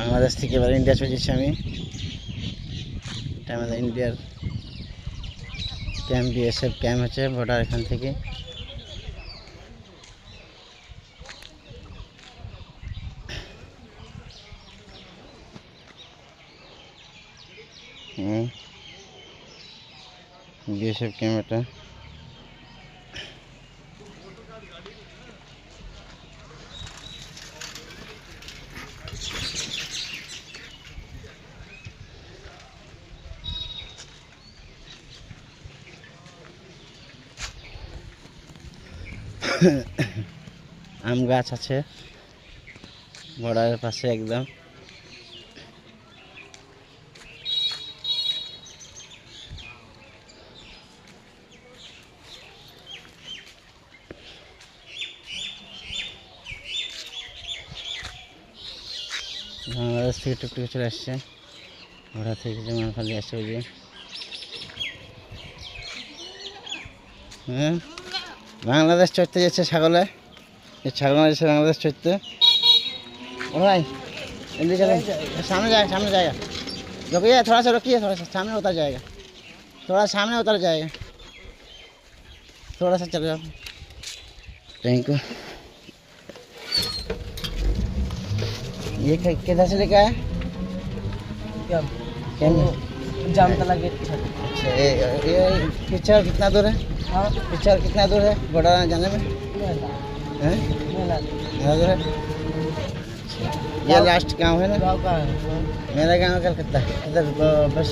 বাংলাদেশ থেকে এবার ইন্ডিয়া চলে যাচ্ছি আমি। এটা আমাদের ইন্ডিয়ার ক্যাম্প, বিএসএফ ক্যাম্প হচ্ছে বর্ডার এখান থেকে। বিএসএফ ক্যাম্প এটা। আম গাছ আছে বর্ডারের পাশে একদম। বাংলাদেশ থেকে টুকটুকে চলে আসছে, বর্ডার থেকে যেমন খালি আসছে ওই যে। হ্যাঁ, বাংলাদেশ চড়তে যাচ্ছে ছাগলে, ছাগল যাচ্ছে বাংলাদেশ চড়তে। ও भाई जल्दी चलो, सामने जाएगा, सामने जाएगा, रुकिए थोड़ा सा, रुकिए थोड़ा सा, सामने उतर जाएगा, थोड़ा सामने उतर जाएगा, थोड़ा सा चल जाओ। Thank you. ये किधर से लेके आया? क्या जामतला गेट। अच्छा, ये पिक्चर कितना दूर है? हाँ, पिक्चर कितना दूर है बॉर्डर जाने में? हैं? दूर है। ये लास्ट गांव है ना? गांव का है। मेरा गांव कलकत्ता, इधर बस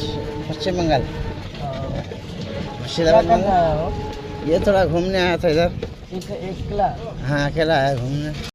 पश्चिम बंगाल, मुर्शिदाबाद में। ये थोड़ा घूमने आया था इधर। एक अकेला? हाँ, अकेला है घूमने।